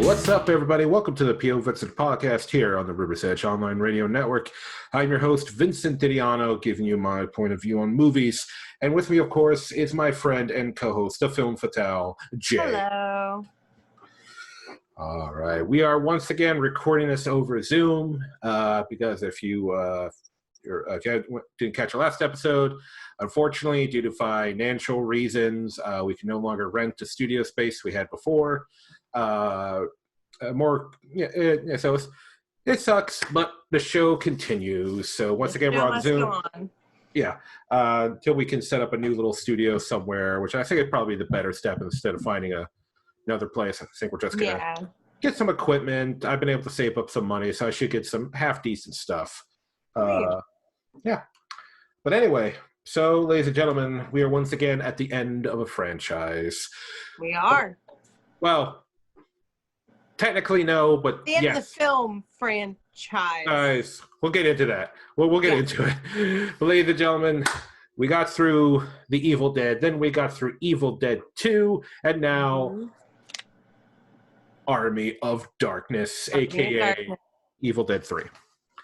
What's up, everybody? Welcome to the POVincent podcast here on the River's Edge Online Radio Network. I'm your host, Vincent Didiano, giving you my point of view on movies. And with me, of course, is my friend and co-host, the Film Fatale, Jay. Hello. All right. We are once again recording this over Zoom because if you didn't catch the last episode, unfortunately, due to financial reasons, we can no longer rent the studio space we had before. So it sucks, but the show continues. So once again, we're on Zoom. Yeah, until we can set up a new little studio somewhere, which I think is probably the better step instead of finding another place. I think we're just gonna get some equipment. I've been able to save up some money, so I should get some half decent stuff. Yeah, but anyway. So, ladies and gentlemen, we are once again at the end of a franchise. We are. Well, technically no, but the end yes. of the film franchise. We'll get into that. We'll get into it. But ladies and gentlemen, we got through The Evil Dead, then we got through Evil Dead 2, and now Army of Darkness, a.k.a. Evil Dead 3.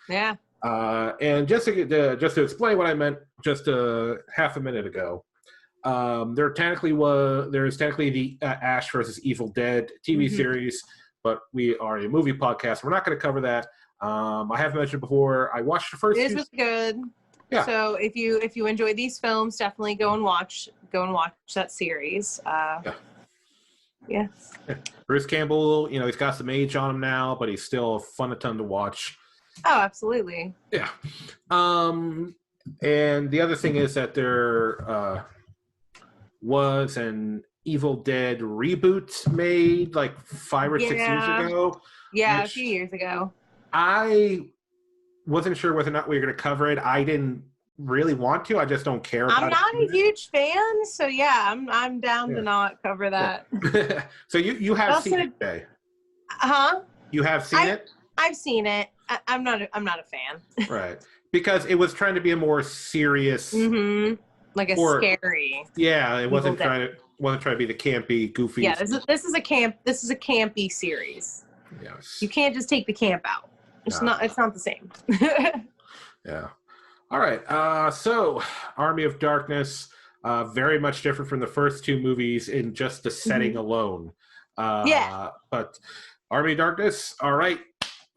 Yeah. And just to explain what I meant just half a minute ago, there's technically the Ash versus Evil Dead TV series, but we are a movie podcast. We're not going to cover that. I have mentioned before, I watched the first. This was good. Yeah. So if you enjoy these films, definitely go and watch that series. Yeah. Bruce Campbell, he's got some age on him now, but he's still a fun ton to watch. Oh, absolutely. Yeah. And the other thing is that there was an Evil Dead reboot made like 5 or 6 years ago. Yeah, a few years ago. I wasn't sure whether or not we were going to cover it. I didn't really want to. I just don't care about it. I'm not a huge fan, so yeah, I'm down to not cover that. Yeah. So you have seen it, Jay? Huh? You have seen it? I've seen it. I'm not a fan. Right. Because it was trying to be a more serious, like scary. Yeah, it wasn't trying to be the campy, goofy. Yeah, this is a campy series. Yes. You can't just take the camp out. It's not the same. Yeah. All right. So Army of Darkness, very much different from the first two movies in just the setting alone. But Army of Darkness, all right.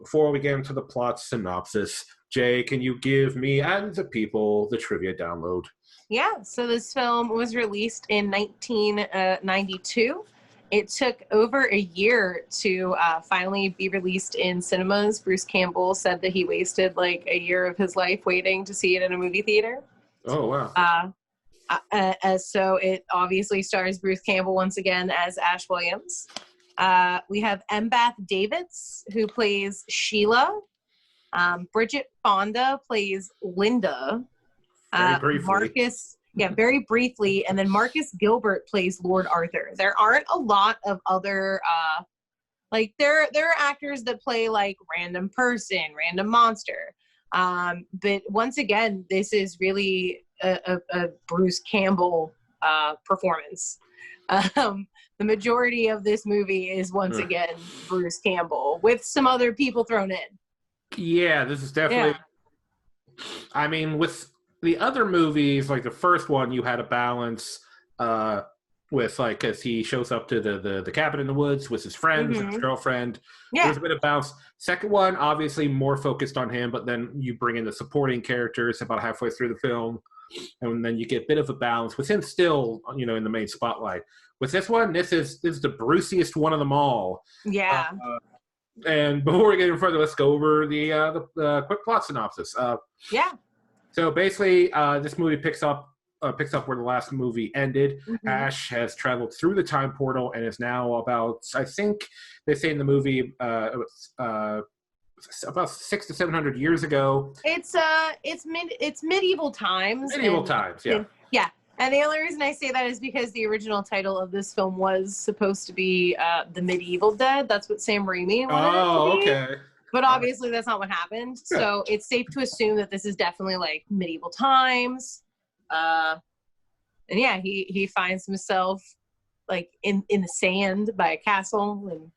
Before we get into the plot synopsis, Jay, can you give me and the people the trivia download? Yeah, so this film was released in 1992. It took over a year to finally be released in cinemas. Bruce Campbell said that he wasted like a year of his life waiting to see it in a movie theater. Oh, wow. So it obviously stars Bruce Campbell once again as Ash Williams. We have Beth Davids, who plays Sheila. Bridget Fonda plays Linda. Very briefly. Very briefly. And then Marcus Gilbert plays Lord Arthur. There aren't a lot of other, there are actors that play like random person, random monster. But once again, this is really a Bruce Campbell performance. The majority of this movie is once again Bruce Campbell with some other people thrown in. Yeah, this is definitely. Yeah. I mean, with the other movies, like the first one, you had a balance with as he shows up to the cabin in the woods with his friends and his girlfriend. Yeah, there's a bit of balance. Second one, obviously more focused on him, but then you bring in the supporting characters about halfway through the film, and then you get a bit of a balance with him still, in the main spotlight. With this one, this is the Bruceiest one of them all. Yeah. And before we get any further, let's go over the quick plot synopsis. So basically, this movie picks up where the last movie ended. Ash has traveled through the time portal and is now about, I think they say in the movie, about 600 to 700 years ago. It's medieval times. Yeah. Yeah. And the only reason I say that is because the original title of this film was supposed to be The Medieval Dead. That's what Sam Raimi wanted it to be. Okay. But obviously that's not what happened. Good. So it's safe to assume that this is definitely like medieval times. And yeah, he finds himself like in the sand by a castle and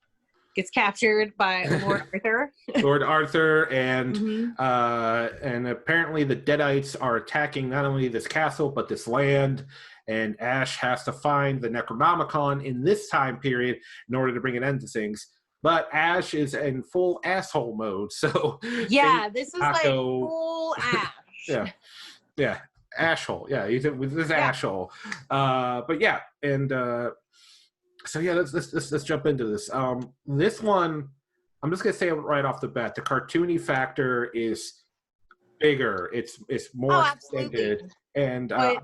gets captured by Lord Arthur. Lord Arthur, and Mm-hmm. and apparently the Deadites are attacking not only this castle but this land. And Ash has to find the Necronomicon in this time period in order to bring an end to things. But Ash is in full asshole mode, so Yeah, this is like Taco, full Ash. yeah, yeah, ashhole, yeah, he's with this Yeah. ashhole. But yeah, and so yeah, let's jump into this. This one, I'm just gonna say it right off the bat: the cartoony factor is bigger. It's more extended, and but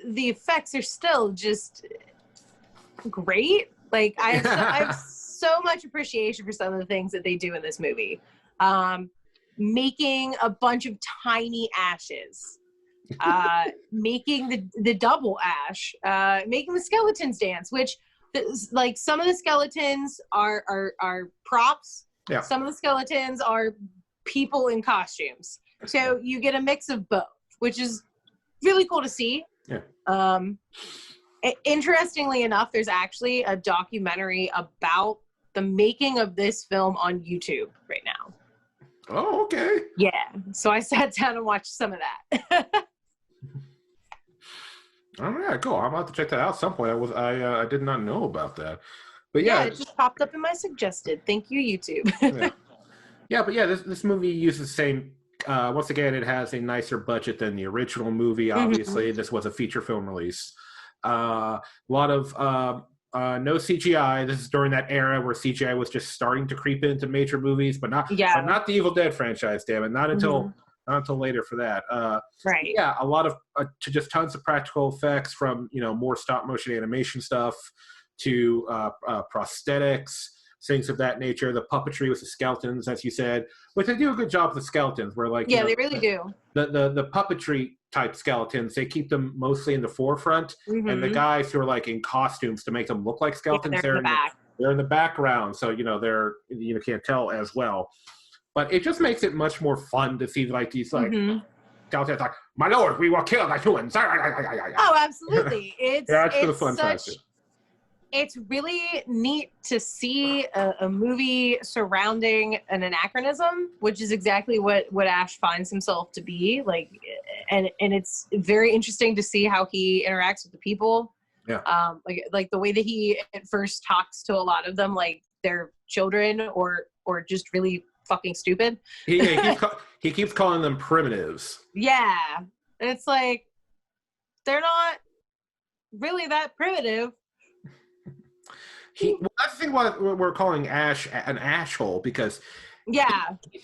the effects are still just great. Like I have so much appreciation for some of the things that they do in this movie. Making a bunch of tiny ashes, making the double ash, making the skeletons dance, which like some of the skeletons are props. Yeah. Some of the skeletons are people in costumes. So you get a mix of both, which is really cool to see. Yeah. Interestingly enough, there's actually a documentary about the making of this film on YouTube right now. Oh, okay. Yeah. So I sat down and watched some of that. Oh yeah, cool. I'm about to check that out at some point. I did not know about that. But yeah, it just popped up in my suggested. Thank you, YouTube. But yeah, this movie uses the same. Once again, it has a nicer budget than the original movie. Obviously, this was a feature film release. A lot of no CGI. This is during that era where CGI was just starting to creep into major movies, but not the Evil Dead franchise. Damn it, not until later for that. Right. Yeah, a lot of just tons of practical effects, from more stop motion animation stuff to prosthetics, things of that nature. The puppetry with the skeletons, as you said, which they do a good job with the skeletons. Where they really do. The puppetry type skeletons, they keep them mostly in the forefront, and the guys who are like in costumes to make them look like skeletons, they're in the back. They're in the background, so they're can't tell as well. But it just makes it much more fun to see like these skeletons like, my lord, we will kill the humans. Oh, absolutely! It's fantastic. It's really neat to see a movie surrounding an anachronism, which is exactly what Ash finds himself to be like, and it's very interesting to see how he interacts with the people. Yeah. Like the way that he at first talks to a lot of them like they're children or just really fucking stupid. He keeps calling them primitives. Yeah, it's like they're not really that primitive. That's the thing why we're calling Ash an ashhole, because he's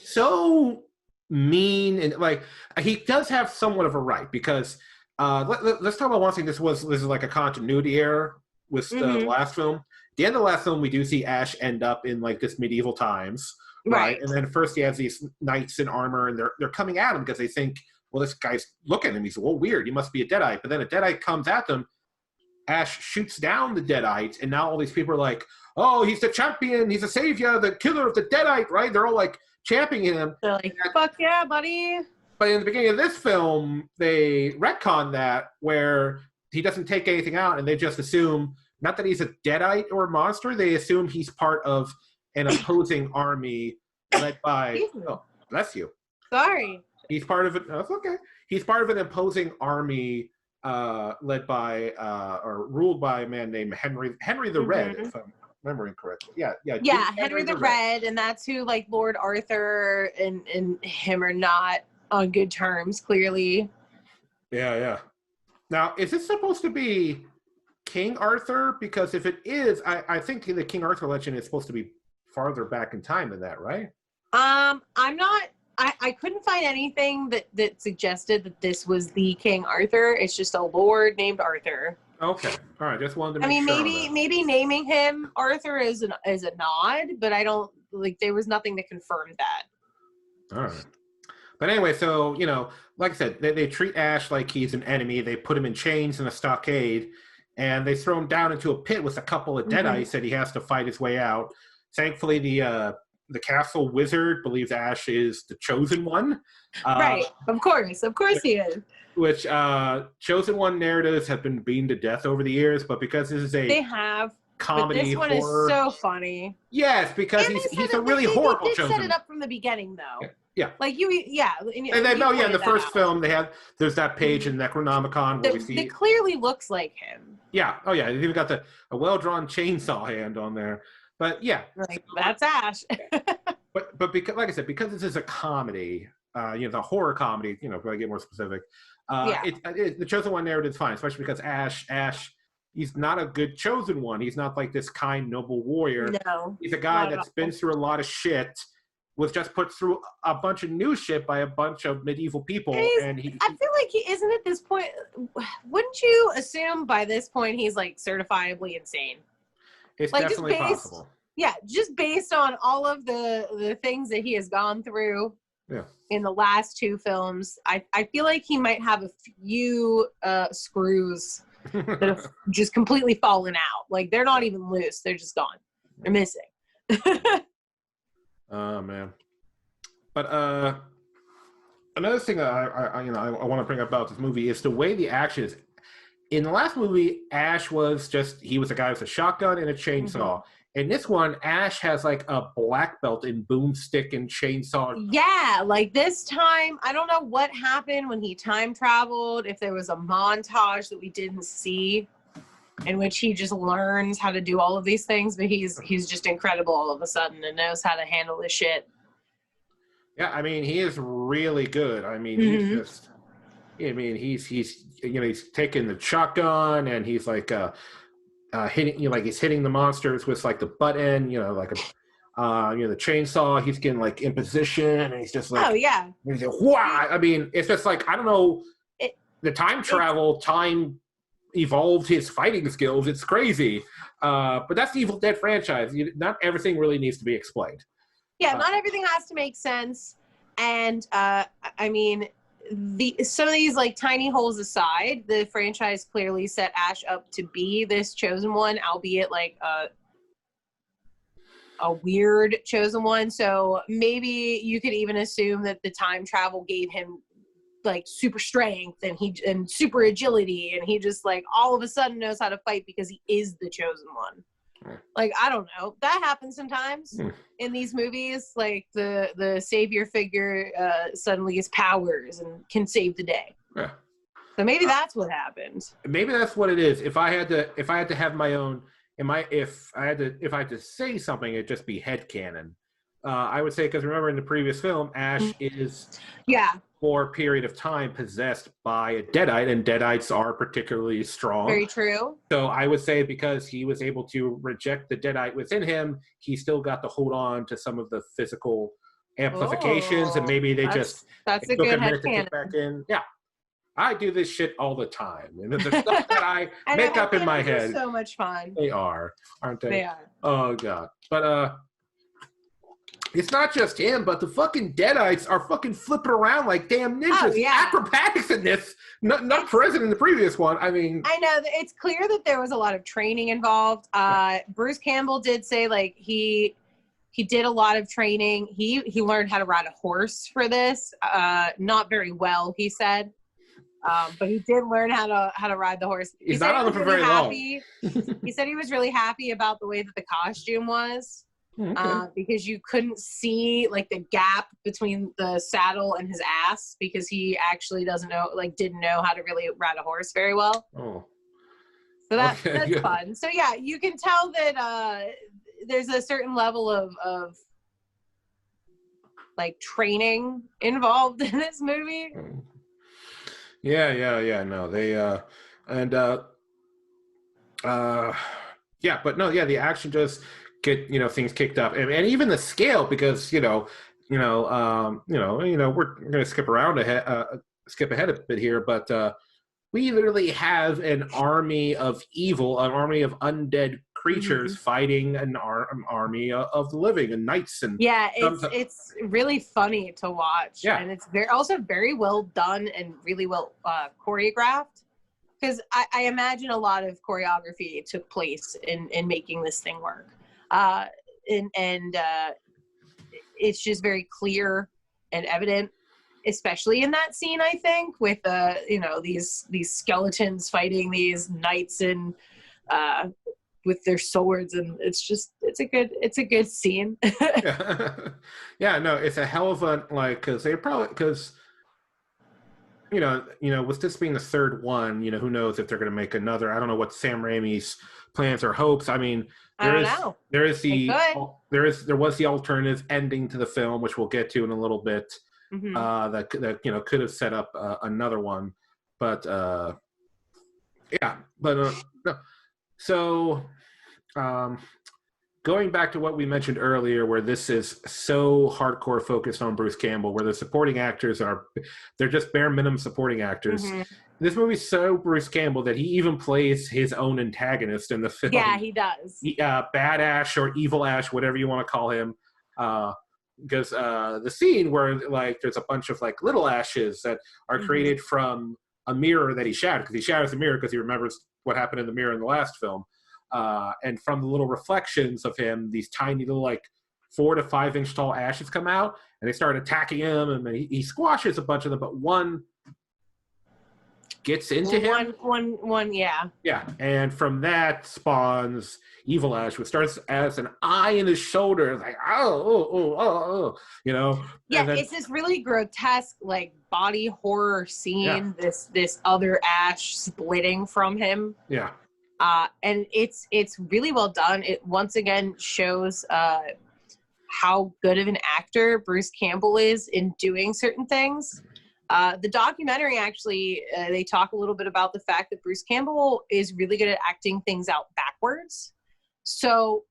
so mean, and like he does have somewhat of a right, because let's talk about one thing. This is like a continuity error with the last film. At the end of the last film, we do see Ash end up in like this medieval times, right? And then first he has these knights in armor, and they're coming at him because they think, well, this guy's looking at him. He's weird. He must be a Deadite. But then a Deadite comes at them. Ash shoots down the Deadites, and now all these people are like, oh, he's the champion, he's the savior, the killer of the Deadite, right? They're all like championing him. They're like, fuck yeah, buddy. But in the beginning of this film, they retcon that, where he doesn't take anything out, and they just assume, not that he's a Deadite or a monster, they assume he's part of an opposing army led by, oh, bless you. Sorry. He's part of it, that's okay. He's part of an opposing army led by or ruled by a man named Henry the Red, if I'm remembering correctly. Yeah, Henry the Red, and that's who like Lord Arthur and him are not on good terms, clearly. Yeah. Now, is this supposed to be King Arthur? Because if it is, I think the King Arthur legend is supposed to be farther back in time than that, right? I'm not. I couldn't find anything that suggested that this was the King Arthur. It's just a lord named Arthur. Okay, all right. Just wanted to make sure. Maybe naming him Arthur is a nod, but I don't like. There was nothing that confirmed that. All right. But anyway, so like I said, they treat Ash like he's an enemy. They put him in chains in a stockade, and they throw him down into a pit with a couple of Deadites that he has to fight his way out. Thankfully, the castle wizard believes Ash is the chosen one. Right, of course he is. Which chosen one narratives have been beaten to death over the years, but because this is they have. comedy this one horror. is so funny. Yes, because And he's a really horrible They did set it chosen. up from the beginning, though. Yeah. Like you, yeah. And then, in the first film, there's that page in Necronomicon where we see that clearly looks like him. Yeah. Oh, yeah. They even got a well-drawn chainsaw hand on there. But yeah, like that's Ash. but because, like I said, because this is a comedy, the horror comedy, if I get more specific, the chosen one narrative is fine, especially because Ash, he's not a good chosen one. He's not like this kind, noble warrior. No, he's a guy that's been through a lot of shit. Was just put through a bunch of new shit by a bunch of medieval people, and I feel like he isn't at this point. Wouldn't you assume by this point he's like certifiably insane? It's like definitely possible. Yeah, just based on all of the things that he has gone through. Yeah. In the last two films, I feel like he might have a few screws that have just completely fallen out. Like they're not even loose; they're just gone. They're missing. Oh man. But another thing I want to bring up about this movie is the way the action is. In the last movie, Ash was he was a guy with a shotgun and a chainsaw. Mm-hmm. In this one, Ash has like a black belt in boomstick and chainsaw. Yeah, like this time, I don't know what happened when he time traveled, if there was a montage that we didn't see in which he just learns how to do all of these things, but he's just incredible all of a sudden and knows how to handle this shit. Yeah, I mean, he is really good. I mean, he's taking the shotgun and he's like hitting, he's hitting the monsters with like the butt end, like the chainsaw. He's getting like in position and he's just like, oh yeah, he's like, wow. I mean, it's just like, I don't know, the time evolved his fighting skills. It's crazy, but that's the Evil Dead franchise. Not everything really needs to be explained. Yeah, not everything has to make sense. And I mean, some of these like tiny holes aside, the franchise clearly set Ash up to be this chosen one, albeit like a weird chosen one. So maybe you could even assume that the time travel gave him like super strength and super agility, and he just like all of a sudden knows how to fight because he is the chosen one. Like, I don't know, that happens sometimes in these movies, like the savior figure suddenly has powers and can save the day. Yeah. So maybe that's what happened. Maybe that's what it is. If I had to have my own, if I had to say something, it'd just be headcanon. I would say, because remember in the previous film, Ash is for a period of time possessed by a Deadite, and Deadites are particularly strong. Very true. So I would say because he was able to reject the Deadite within him, he still got to hold on to some of the physical amplifications, and maybe that's a good headcanon. Back in. Yeah. I do this shit all the time. And the stuff that I make up in my head. So much fun. They are, aren't they? They are. Oh, God. But, it's not just him, but the fucking Deadites are fucking flipping around like damn ninjas. Oh, yeah. Acrobatics in this, not present in the previous one. I mean, I know it's clear that there was a lot of training involved. Bruce Campbell did say like he did a lot of training. He learned how to ride a horse for this. Not very well, he said, but he did learn how to ride the horse. He's not on it for very long. He said he was really happy about the way that the costume was. Okay. Because you couldn't see like the gap between the saddle and his ass, because he actually didn't know how to really ride a horse very well. Oh, so that's fun. So yeah, you can tell that there's a certain level of like training involved in this movie. Yeah. No, they but no, the action just get things kicked up, and even the scale, because we're gonna skip ahead a bit here, but we literally have an army of evil, an army of undead creatures fighting an army of the living, and knights, and it's really funny to watch, and it's also very well done and really well choreographed, because I imagine a lot of choreography took place in making this thing work. It's just very clear and evident, especially in that scene, I think, with these skeletons fighting these knights in with their swords, and it's a good scene. Yeah. Yeah, no, it's a hell of a, like, because with this being the third one, who knows if they're going to make another. I don't know what Sam Raimi's plans or hopes. I mean, I don't know. there is They there was the alternative ending to the film, which we'll get to in a little bit. That could have set up another one, but yeah, but no. So going back to what we mentioned earlier, where this is so hardcore focused on Bruce Campbell, where the supporting actors they're just bare minimum supporting actors. This movie's so Bruce Campbell that he even plays his own antagonist in the film. Yeah, he does. Bad Ash or Evil Ash, whatever you want to call him. Because the scene where like there's a bunch of like little ashes that are created from a mirror that he shattered, because he shatters the mirror because he remembers what happened in the mirror in the last film. And from the little reflections of him, these tiny little like 4 to 5 inch tall ashes come out, and they start attacking him, and then he squashes a bunch of them, but one gets into him. One, yeah. Yeah, and from that spawns Evil Ash, which starts as an eye in his shoulder, like Yeah, and then, it's this really grotesque, like body horror scene. Yeah. This other Ash splitting from him. Yeah. And it's really well done. It once again shows how good of an actor Bruce Campbell is in doing certain things. The documentary actually, they talk a little bit about the fact that Bruce Campbell is really good at acting things out backwards. So,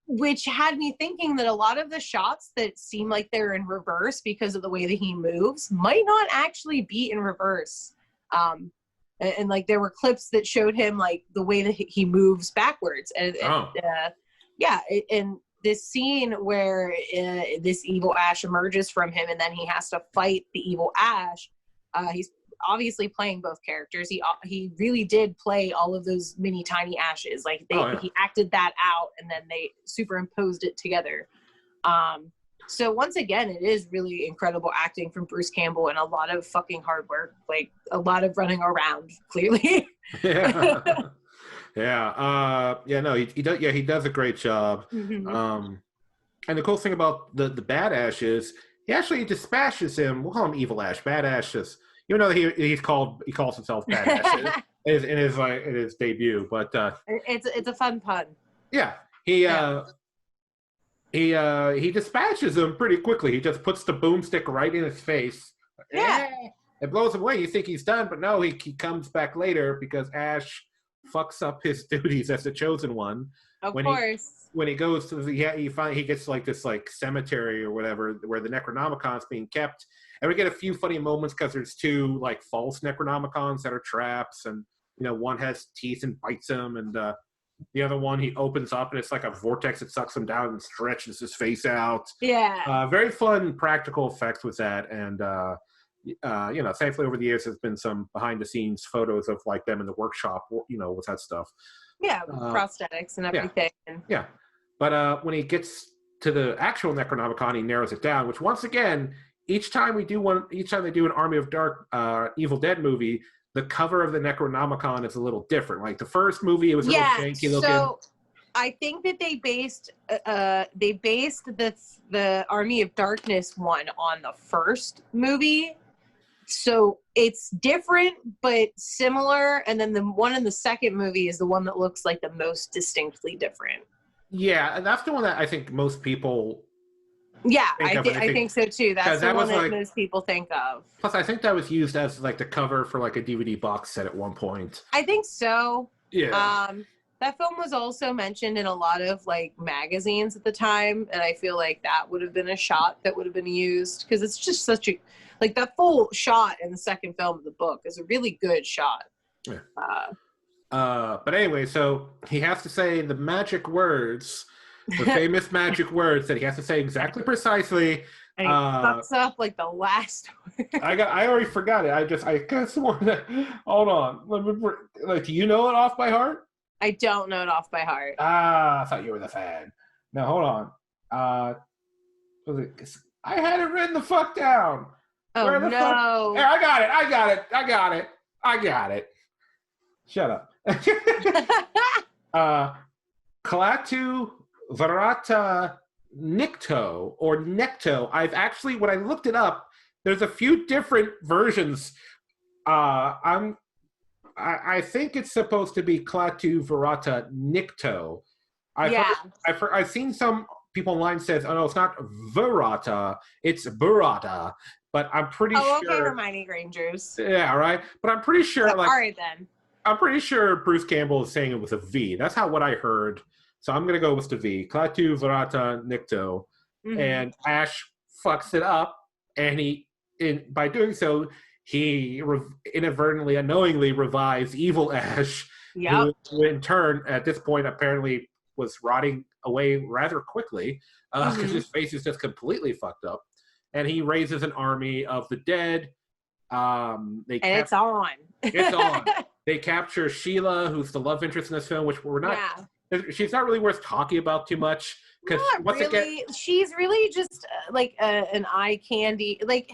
which had me thinking that a lot of the shots that seem like they're in reverse because of the way that he moves might not actually be in reverse. And like there were clips that showed him like the way that he moves backwards. And this scene where this evil Ash emerges from him and then he has to fight the evil Ash. He's obviously playing both characters. He really did play all of those mini tiny ashes. Like he acted that out and then they superimposed it together. So once again, it is really incredible acting from Bruce Campbell and a lot of fucking hard work, like a lot of running around, clearly. Yeah. He does a great job. And the cool thing about the Bad Ash is he actually dispatches him. We'll call him Evil Ash. Bad Ash is, even though he calls himself Bad Ash in his debut, but it's a fun pun. Yeah. He dispatches him pretty quickly. He just puts the boomstick right in his face. Yeah. It blows him away. You think he's done, but no, he comes back later because Ash fucks up his duties as the chosen one. Of course. When he goes to he gets like this like cemetery or whatever where the Necronomicon is being kept. And we get a few funny moments because there's 2 like false Necronomicons that are traps, and one has teeth and bites him, and the other one he opens up and it's like a vortex that sucks him down and stretches his face out. Yeah. Very fun practical effects with that, and thankfully over the years there's been some behind the scenes photos of like them in the workshop, with that stuff. Yeah, with prosthetics and everything. Yeah. But when he gets to the actual Necronomicon, he narrows it down, which once again, each time they do an Army of Dark Evil Dead movie, the cover of the Necronomicon is a little different. Like the first movie, it was a little janky looking. So I think that they based the Army of Darkness one on the first movie. So it's different but similar, and then the one in the second movie is the one that looks like the most distinctly different. Yeah, and that's the one that I think most people. Yeah, I think so too. That's the one that most people think of. Plus, I think that was used as like the cover for like a DVD box set at one point. I think so. Yeah. That film was also mentioned in a lot of like magazines at the time, and I feel like that would have been a shot that would have been used because it's just such a like that full shot in the second film of the book is a really good shot. Yeah. But anyway, so he has to say the magic words. The famous magic words that he has to say exactly precisely. And he fucks up like the last word. I already forgot it. I could have sworn that. Hold on. Do you know it off by heart? I don't know it off by heart. I thought you were the fan. No, hold on. I had it written the fuck down. Oh, no. Fuck? Hey, I got it. Shut up. Klaatu Varata Nikto or Necto. I've actually, when I looked it up, there's a few different versions. I think it's supposed to be Klaatu Varata Nikto. I've seen some people online says, oh no, it's not Verata, it's Burata. But I'm pretty sure. Oh, okay, Hermione Grangers. Yeah, right. But I'm pretty sure. All right then. I'm pretty sure Bruce Campbell is saying it with a V. That's what I heard. So I'm gonna go with the V. Klaatu Varata Nikto, and Ash fucks it up, and by doing so, he inadvertently, unknowingly revives evil Ash, who in turn, at this point, apparently was rotting away rather quickly because his face is just completely fucked up. And he raises an army of the dead. It's on. It's on. They capture Sheila, who's the love interest in this film, which we're not. Yeah. She's not really worth talking about too much because she's really just like an eye candy. Like,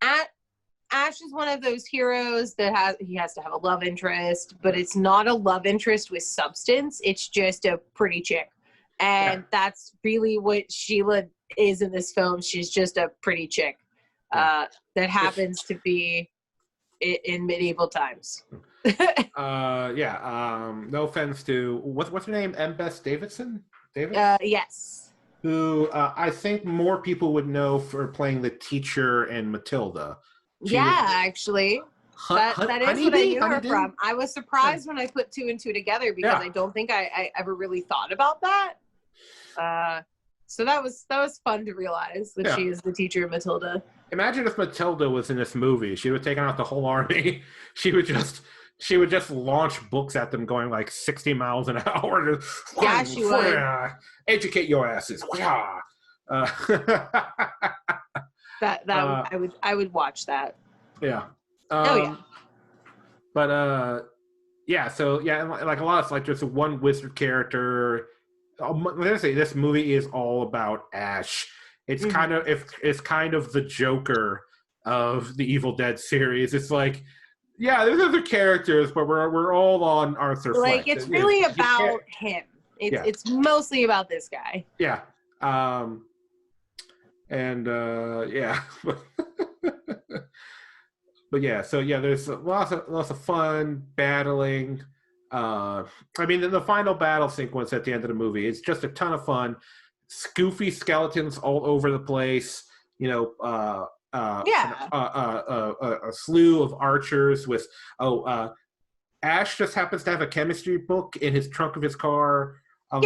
Ash is one of those heroes that has to have a love interest, but it's not a love interest with substance. It's just a pretty chick, and that's really what Sheila is in this film. She's just a pretty chick that happens to be in medieval times. No offense to what's her name, Bess Davidson? Yes. Who I think more people would know for playing the teacher in Matilda. Actually. That is what I knew her from. I was surprised when I put two and two together because I don't think I ever really thought about that. So that was fun to realize that she is the teacher of Matilda. Imagine if Matilda was in this movie. She would have taken out the whole army. She would just launch books at them going like 60 miles an hour. She would. Educate your asses. I would watch that. Yeah. But like a lot of like just one wizard character. Let's say this movie is all about Ash. It's kind of the Joker of the Evil Dead series. It's like, there's other characters, but we're all on Arthur Fleck. Like it's really about him. It's mostly about this guy. Yeah. But there's lots of fun battling. The final battle sequence at the end of the movie, it's just a ton of fun. Goofy skeletons all over the place. A slew of archers with Ash just happens to have a chemistry book in his trunk of his car. I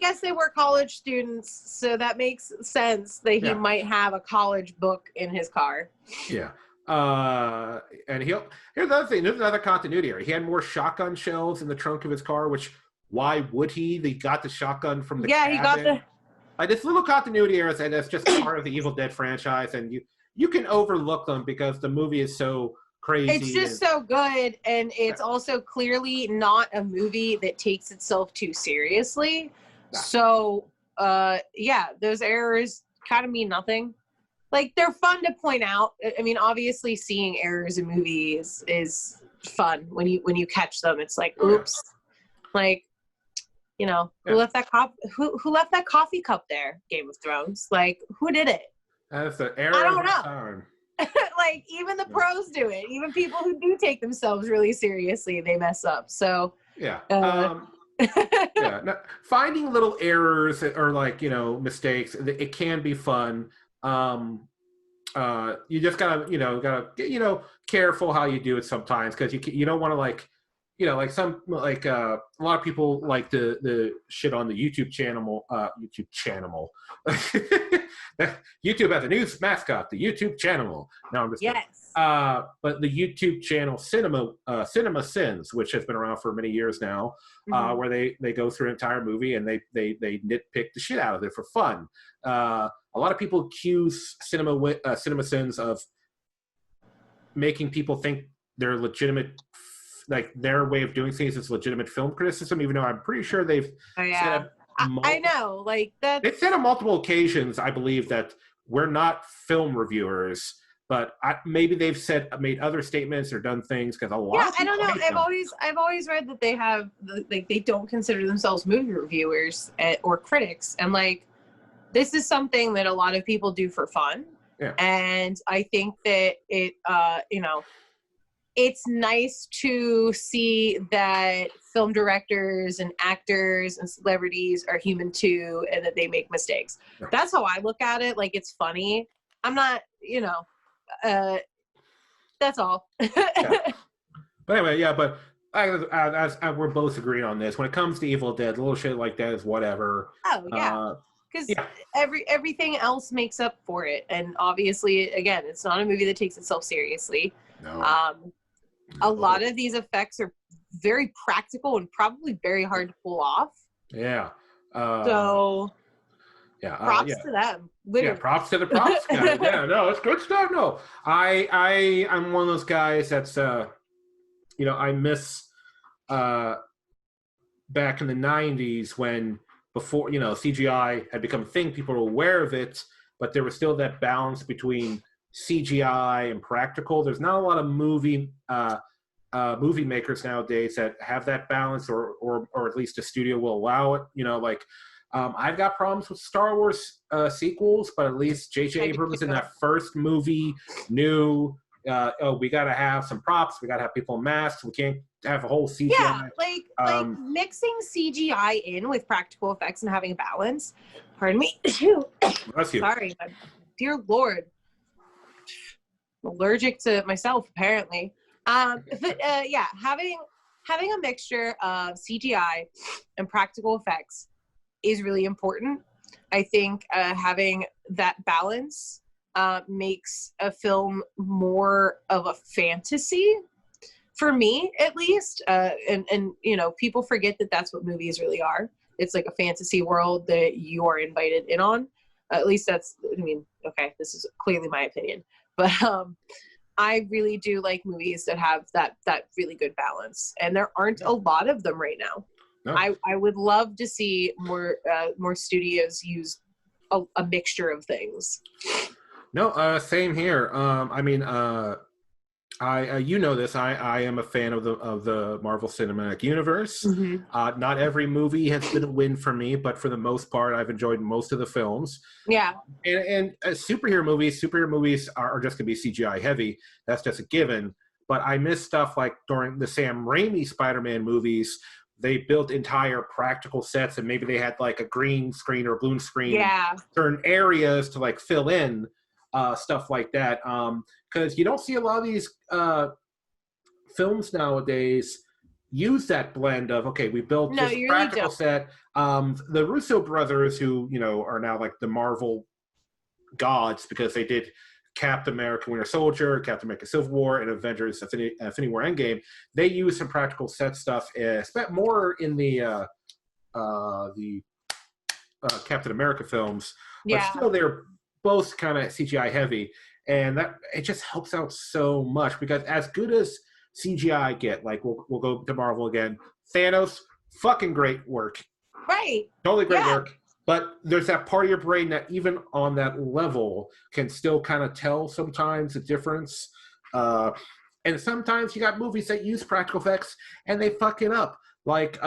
guess they were college students, so that makes sense that he might have a college book in his car. Yeah. And here's the other thing. There's another continuity here. He had more shotgun shells in the trunk of his car, which why would he? They got the shotgun from the cabin. He got the... Like this little continuity error that's just part of the Evil Dead franchise, and you can overlook them because the movie is so crazy. It's just so good, and it's also clearly not a movie that takes itself too seriously. Nah. So, those errors kind of mean nothing. Like, they're fun to point out. Obviously, seeing errors in movies is fun when you catch them. It's like, oops, like. Who left that who left that coffee cup there? Game of Thrones. Like, who did it? That's the error. I don't know. Like, even the pros do it. Even people who do take themselves really seriously, they mess up. So finding little errors or mistakes, it can be fun. You just gotta get careful how you do it sometimes because you don't want to a lot of people like the shit on the YouTube channel. YouTube has a new mascot, the YouTube channel. No, I'm just kidding. But the YouTube channel Cinema Sins, which has been around for many years now, where they go through an entire movie and they nitpick the shit out of it for fun. A lot of people accuse Cinema Sins of making people think they're legitimate. Like their way of doing things is legitimate film criticism, even though I'm pretty sure they've said I know, like that. They've said on multiple occasions, I believe, that we're not film reviewers. but maybe they've made other statements or done things because a lot of I people don't know. hate them. I've always read that they have like they don't consider themselves movie reviewers or critics, and like this is something that a lot of people do for fun. Yeah. And I think that it's nice to see that film directors and actors and celebrities are human too, and that they make mistakes. Yeah. That's how I look at it. Like, it's funny. I'm not, that's all. Yeah. But anyway, yeah, but as we're both agreeing on this, when it comes to Evil Dead, little shit like that is whatever. Oh, yeah. Because everything else makes up for it. And obviously, again, it's not a movie that takes itself seriously. No. A lot of these effects are very practical and probably very hard to pull off. Yeah. Props to them. Literally. Yeah, props to the props guys. Yeah, no, it's good stuff. No, I'm one of those guys that's I miss back in the 90s when before CGI had become a thing, people were aware of it, but there was still that balance between CGI and practical. There's not a lot of movie makers nowadays that have that balance, or at least a studio will allow it. I've got problems with Star Wars sequels, but at least J.J. Abrams in that first movie knew, we got to have some props, we got to have people in masks, we can't have a whole CGI. Yeah, like mixing CGI in with practical effects and having a balance. Pardon me. Bless you. Sorry, dear Lord. I'm allergic to myself, apparently. Having a mixture of CGI and practical effects is really important. I think having that balance makes a film more of a fantasy, for me at least. And people forget that that's what movies really are. It's like a fantasy world that you are invited in on. At least this is clearly my opinion. But I really do like movies that have that really good balance, and there aren't a lot of them right now. No. I would love to see more studios use a mixture of things. No, same here. This. I am a fan of the Marvel Cinematic Universe. Mm-hmm. Not every movie has been a win for me, but for the most part, I've enjoyed most of the films. Yeah. And superhero movies are just going to be CGI heavy. That's just a given. But I miss stuff like during the Sam Raimi Spider-Man movies. They built entire practical sets, and maybe they had like a green screen or a blue screen in certain areas to like fill in stuff like that. Because you don't see a lot of these films nowadays use that blend of, okay, we built this practical set. The Russo brothers, who are now like the Marvel gods because they did Captain America Winter Soldier, Captain America Civil War, and Avengers Infinity War Endgame, they use some practical set stuff, spent more in the Captain America films, but still they're both kind of CGI heavy, and that it just helps out so much, because as good as CGI get, like we'll go to Marvel again, Thanos, fucking great work. Right. Totally great work. But there's that part of your brain that even on that level can still kind of tell sometimes the difference. And sometimes you got movies that use practical effects and they fuck it up. Like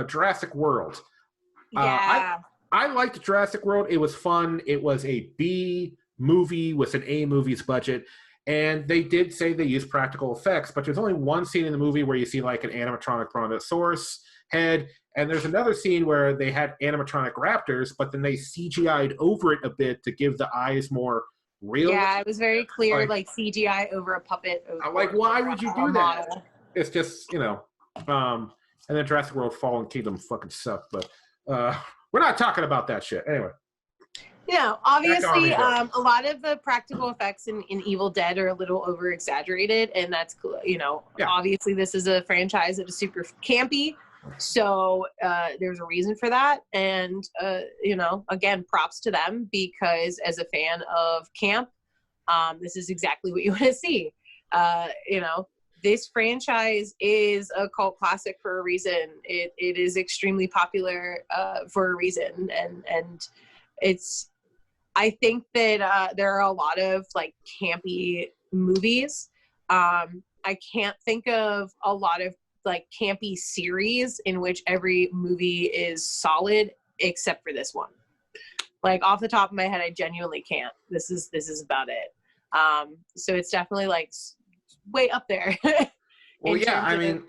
Jurassic World. Yeah. I liked Jurassic World. It was fun. It was a B movie with an A movie's budget. And they did say they used practical effects, but there's only one scene in the movie where you see like an animatronic brontosaurus head, and there's another scene where they had animatronic raptors, but then they CGI'd over it a bit to give the eyes more real. Yeah, it was very clear, like CGI over a puppet. Why would you do that? Model. It's just, and then Jurassic World Fallen Kingdom fucking sucked, but we're not talking about that shit. Anyway. Obviously, a lot of the practical effects in Evil Dead are a little over exaggerated, and that's cool. Obviously this is a franchise that is super campy, so there's a reason for that. And again, props to them, because as a fan of camp, this is exactly what you want to see. This franchise is a cult classic for a reason. It is extremely popular for a reason, and it's I think that there are a lot of like campy movies. I can't think of a lot of like campy series in which every movie is solid except for this one. Like off the top of my head, I genuinely can't. This is about it. So it's definitely like way up there. Well, yeah, I mean,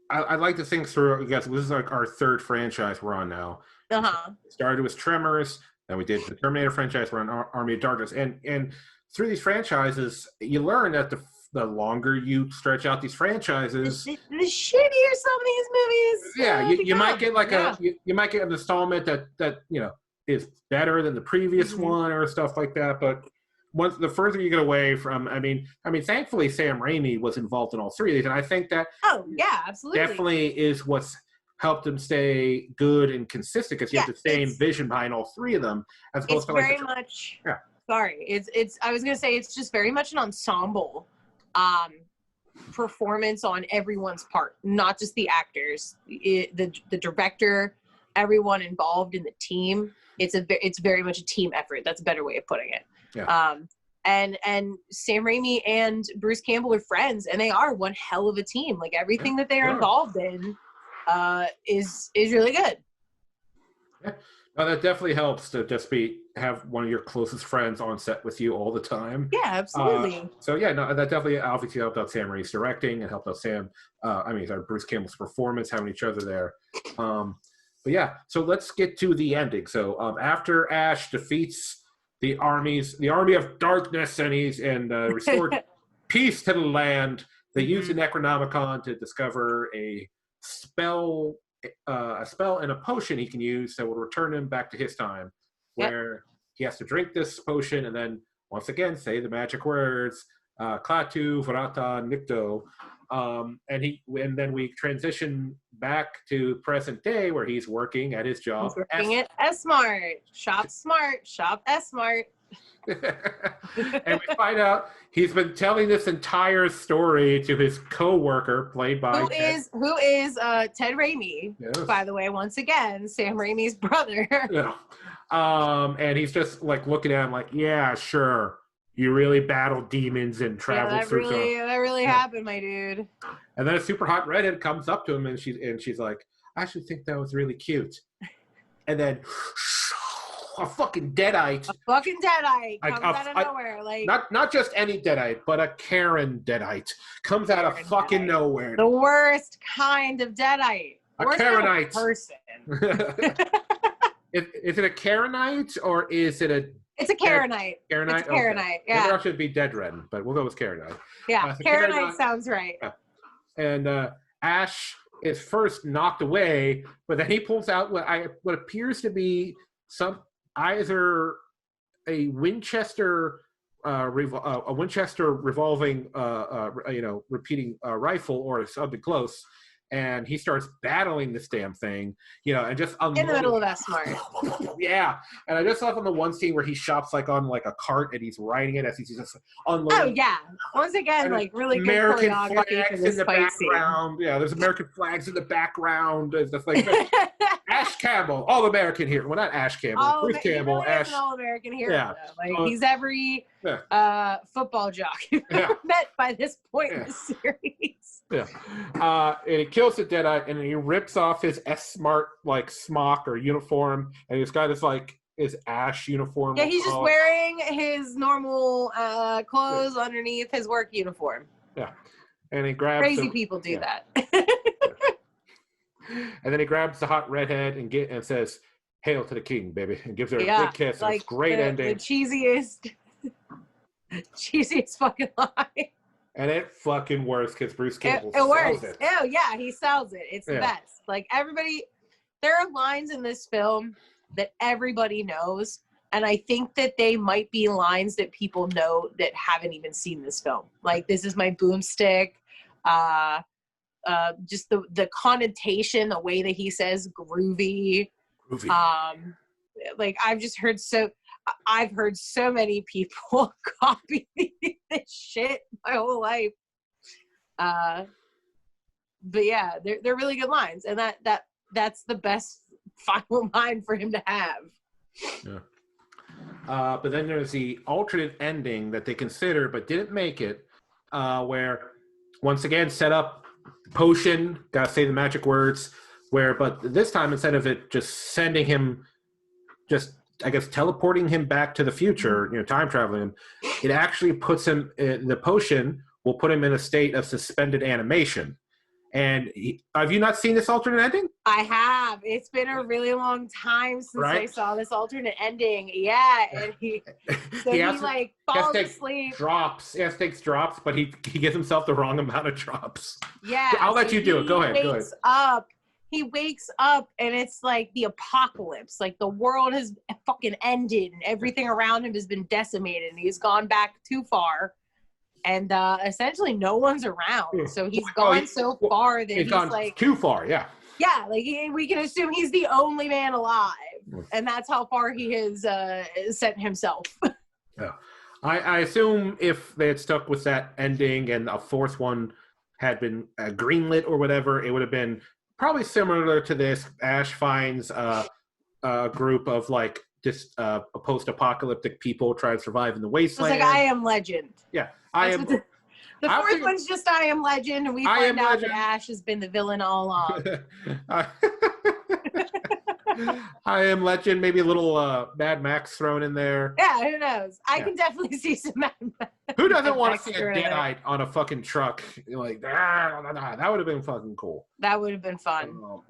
I'd like to think through. I guess this is like our third franchise we're on now. It started with Tremors, then we did the Terminator franchise. We're on Army of Darkness, and through these franchises, you learn that the longer you stretch out these franchises, the shittier some of these movies. Yeah, you might get like you might get an installment that is better than the previous one or stuff like that. But once the further you get away from, I mean, thankfully Sam Raimi was involved in all three of these, and I think that absolutely definitely is what's helped him stay good and consistent because he has the same vision behind all three of them. As opposed to very much. Yeah. Sorry, it's. I was gonna say it's just very much an ensemble performance on everyone's part, not just the actors, the director, everyone involved in the team. It's very much a team effort. That's a better way of putting it. Yeah. And Sam Raimi and Bruce Campbell are friends, and they are one hell of a team. Like everything that they are involved in is really good. Yeah. No, that definitely helps to just have one of your closest friends on set with you all the time. Yeah, absolutely. So yeah, no, that definitely obviously helped out Sam Raimi's directing and helped out Bruce Campbell's performance, having each other there. But yeah, so let's get to the ending. So after Ash defeats the army of darkness and restored peace to the land, they use the Necronomicon to discover a spell and a potion he can use that will return him back to his time, where he has to drink this potion and then once again say the magic words Klaatu Vrata Nikto, and then we transition back to present day where he's working at his job. He's working at S-Mart. Shop smart, shop S-Mart. And we find out he's been telling this entire story to his co-worker played by who is Ted Raimi, by the way, once again Sam Raimi's brother. And he's just like looking at him like, yeah, sure, you really battle demons and travel through that really happened, my dude. And then a super hot redhead comes up to him and she's like, I actually think that was really cute. And then a fucking deadite. Comes out of nowhere. Like not just any deadite, but a Karen deadite comes out of fucking nowhere. The worst kind of deadite. A Karenite person. Is it a Karenite or is it a? It's a Karenite. Karenite. It's a Karenite. Okay. Yeah. Maybe I should be dead red, but we'll go with Karenite. Yeah, Karenite sounds right. And Ash is first knocked away, but then he pulls out what appears to be either a Winchester revolving repeating rifle or something close, and he starts battling this damn thing, and just in the middle of S-Mart. Yeah, and I just love on the one scene where he shops like on like a cart and he's riding it as he's just unloading. Oh yeah, once again, and like really American good choreography flags in the background. Scene. Yeah, there's American flags in the background. It's just like Ash Campbell, all American hero. Well, not Ash Campbell, Bruce Campbell. Really Ash, an all American hero. Yeah, like he's every football jock met by this point in the series. Yeah, and he kills the deadite, and he rips off his S-Mart like smock or uniform, and he's got his Ash uniform. Yeah, he's just wearing his normal clothes underneath his work uniform. Yeah, and he grabs. Crazy people do that. And then he grabs the hot redhead and says, "Hail to the king, baby," and gives her a big kiss. Like, it's great ending. The cheesiest fucking line. And it fucking works because Bruce Campbell sells it. Oh yeah, he sells it. It's the best. Like everybody, there are lines in this film that everybody knows, and I think that they might be lines that people know that haven't even seen this film. Like, this is my boomstick. Just the connotation, the way that he says groovy. Like I've heard so many people copy this shit my whole life. But yeah, they're really good lines, and that's the best final line for him to have. Yeah. But then there's the alternate ending that they considered but didn't make it, where once again set up potion, gotta say the magic words. But this time instead of it just sending him, just I guess teleporting him back to the future, time traveling him, it actually puts him. The potion will put him in a state of suspended animation. And have you not seen this alternate ending? I have. It's been a really long time since I saw this alternate ending. Yeah, and he like falls asleep. Drops. He has to take drops, but he gives himself the wrong amount of drops. Yeah, I'll let you do it. Go ahead. He wakes up and it's like the apocalypse. Like the world has fucking ended and everything around him has been decimated and he's gone back too far. And essentially no one's around. So he's gone so far that he's like too far, yeah. Yeah, like we can assume he's the only man alive. And that's how far he has sent himself. Yeah. I assume if they had stuck with that ending and a fourth one had been greenlit or whatever, it would have been probably similar to this. Ash finds a group of like just post-apocalyptic people trying to survive in the wasteland. It's like I Am Legend. Yeah. The fourth one's just I Am Legend, and we find out that Ash has been the villain all along. I Am Legend, maybe a little Mad Max thrown in there. Yeah, who knows? I can definitely see some Mad Max. Who doesn't want to see a Deadite on a fucking truck? Like, that would have been fucking cool. That would have been fun. No,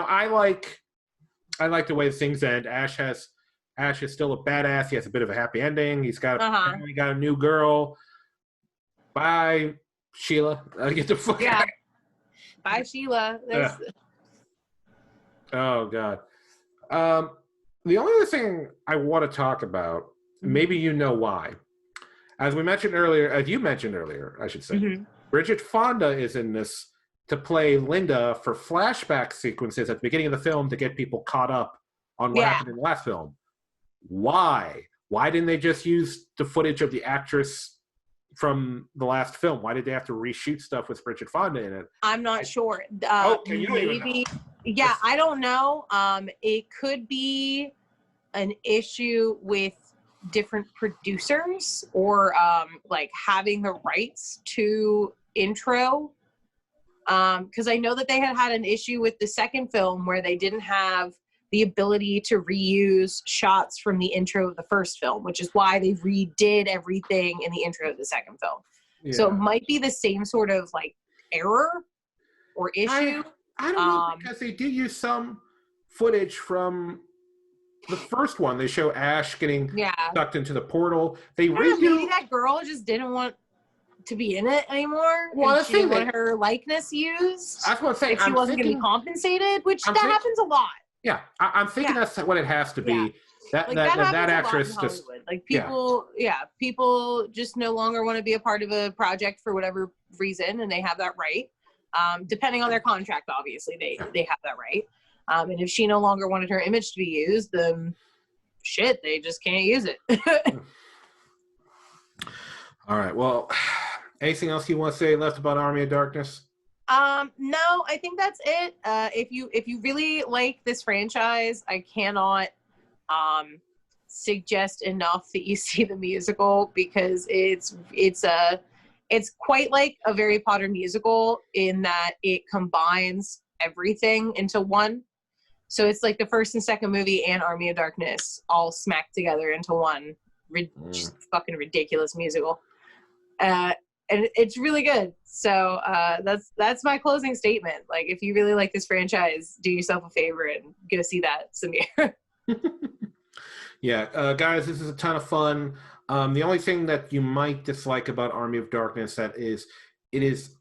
I like the way things end. Ash is still a badass. He has a bit of a happy ending. He's got a new girl. Bye, Sheila. Get the fuck out. Bye, Sheila. Oh, God. The only other thing I want to talk about, maybe you know why. As you mentioned earlier, I should say, Bridget Fonda is in this to play Linda for flashback sequences at the beginning of the film to get people caught up on what happened in the last film. Why? Why didn't they just use the footage of the actress from the last film? Why did they have to reshoot stuff with Bridget Fonda in it? I'm not sure. You don't even know. Yeah, I don't know. It could be an issue with different producers or like having the rights to intro. Because I know that they had an issue with the second film where they didn't have the ability to reuse shots from the intro of the first film, which is why they redid everything in the intro of the second film. Yeah. So it might be the same sort of like error or issue. I don't know, because they did use some footage from the first one. They show Ash getting sucked into the portal. Maybe that girl just didn't want to be in it anymore. Well, she didn't want her likeness used. That's what I'm saying. If she wasn't going to be compensated, which happens a lot. Yeah, I'm thinking that's what it has to be. Yeah. That actress just like people just no longer want to be a part of a project for whatever reason, and they have that right. Depending on their contract, obviously they have that right. And if she no longer wanted her image to be used, then they just can't use it. All right. Well, anything else you want to say left about Army of Darkness? No, I think that's it. If you really like this franchise, I cannot suggest enough that you see the musical, because it's quite like a Harry Potter musical in that it combines everything into one. So it's like the first and second movie and Army of Darkness all smacked together into one just fucking ridiculous musical. And it's really good. So that's my closing statement. Like, if you really like this franchise, do yourself a favor and go see that Samir. Yeah, guys, this is a ton of fun. The only thing that you might dislike about Army of Darkness it is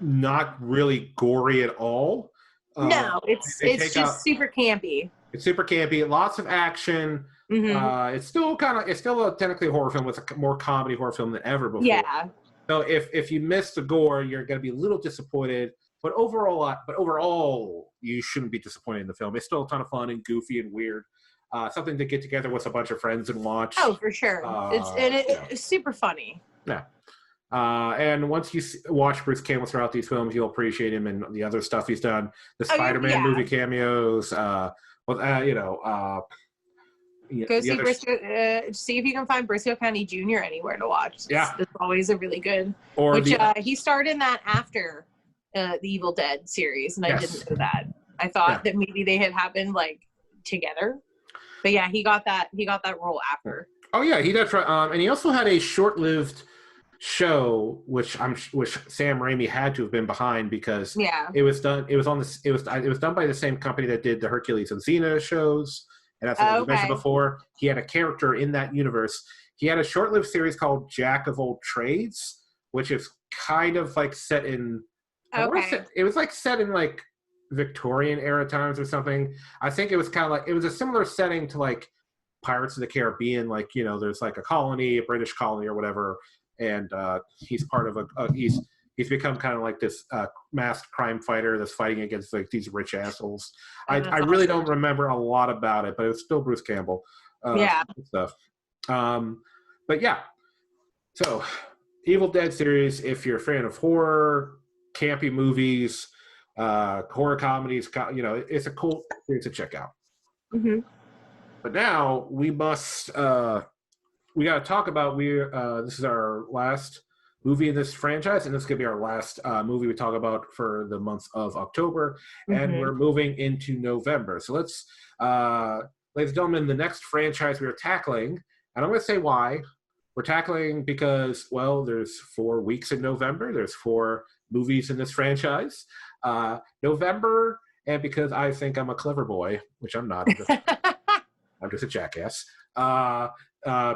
not really gory at all. No, it's just super campy. It's super campy. Lots of action. Mm-hmm. It's still technically a horror film. It's a more comedy horror film than ever before. Yeah. So if you miss the gore, you're going to be a little disappointed. But overall, you shouldn't be disappointed in the film. It's still a ton of fun and goofy and weird. Something to get together with a bunch of friends and watch. Oh, for sure. It's super funny. Yeah. And once you watch Bruce Campbell throughout these films, you'll appreciate him and the other stuff he's done. The Spider-Man movie cameos. Go see Briscoe. See if you can find Briscoe County Jr. anywhere to watch. It's always a really good. Or he starred in that after the Evil Dead series, and I didn't know that. I thought that maybe they had happened like together, but yeah, he got that role after. Oh yeah, he does. And he also had a short-lived show, which Sam Raimi had to have been behind because it was done. It was done by the same company that did the Hercules and Xena shows. And that's what you mentioned before. He had a character in that universe. He had a short-lived series called Jack of All Trades, which is kind of like set in. It was like set in like Victorian era times or something. I think it was kind of like it was a similar setting to like Pirates of the Caribbean. Like there's like a colony, a British colony or whatever, and he's part of he's become kind of like this masked crime fighter that's fighting against like these rich assholes. I really don't remember a lot about it, but it was still Bruce Campbell. Stuff. But yeah. So, Evil Dead series, if you're a fan of horror, campy movies, horror comedies, it's a cool series to check out. Mm-hmm. But now we must, we got to talk about, this is our last movie in this franchise, and this is going to be our last movie we talk about for the month of October, and we're moving into November. So let's, ladies and gentlemen, the next franchise we are tackling, and I'm going to say why. We're tackling because, well, there's 4 weeks in November. There's 4 movies in this franchise. November, and because I think I'm a clever boy, which I'm not. I'm just a jackass.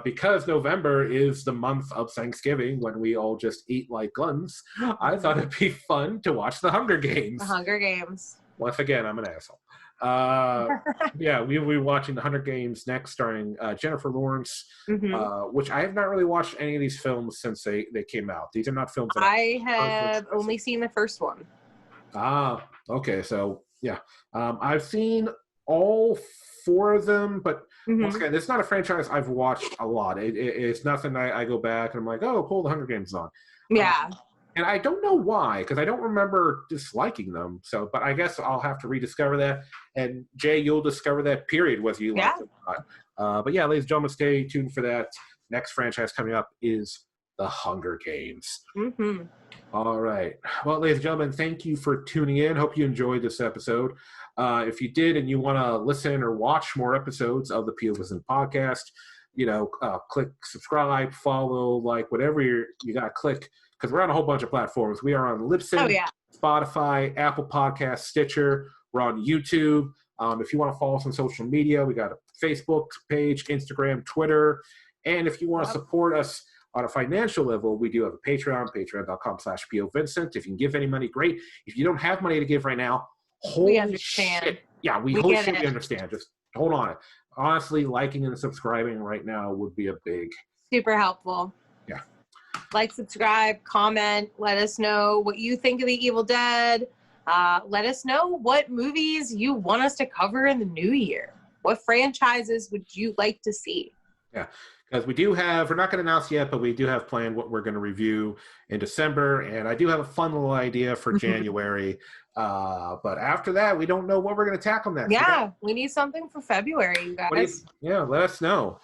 Because November is the month of Thanksgiving when we all just eat like gluttons, I thought it'd be fun to watch The Hunger Games. The Hunger Games. Once again, I'm an asshole. Yeah, we'll be watching The Hunger Games next, starring Jennifer Lawrence, which I have not really watched any of these films since they came out. These are not films that I have only seen the first one. Ah, okay. So, yeah. I've seen all 4 of them, but once again, it's not a franchise I've watched a lot. It's nothing I go back and I'm like, oh, cool, The Hunger Games is on. Yeah. And I don't know why, because I don't remember disliking them. So, but I guess I'll have to rediscover that. And Jay, you'll discover that period whether you like it or not. But yeah, ladies and gentlemen, stay tuned for that. Next franchise coming up is The Hunger Games. All right. Well, ladies and gentlemen, thank you for tuning in. Hope you enjoyed this episode. If you did and you want to listen or watch more episodes of the POVincent podcast, click subscribe, follow, like whatever you got to click, because we're on a whole bunch of platforms. We are on Libsyn, Spotify, Apple Podcasts, Stitcher. We're on YouTube. If you want to follow us on social media, we got a Facebook page, Instagram, Twitter. And if you want to support us on a financial level, we do have a Patreon, patreon.com/POVincent. If you can give any money, great. If you don't have money to give right now, holy shit. Yeah, we understand. Just hold on. Honestly, liking and subscribing right now would be a big... Super helpful. Yeah. Like, subscribe, comment. Let us know what you think of The Evil Dead. Let us know what movies you want us to cover in the new year. What franchises would you like to see? Yeah, because we're not going to announce yet, but we do have planned what we're going to review in December, and I do have a fun little idea for January. But after that, we don't know what we're going to tackle next. Yeah, we need something for February, you guys. Let us know.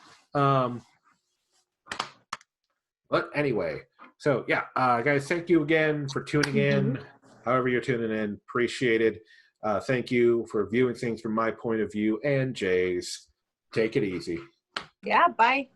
But anyway, so yeah, guys, thank you again for tuning in. However you're tuning in, appreciate it. Thank you for viewing things from my point of view and Jay's. Take it easy. Yeah, bye.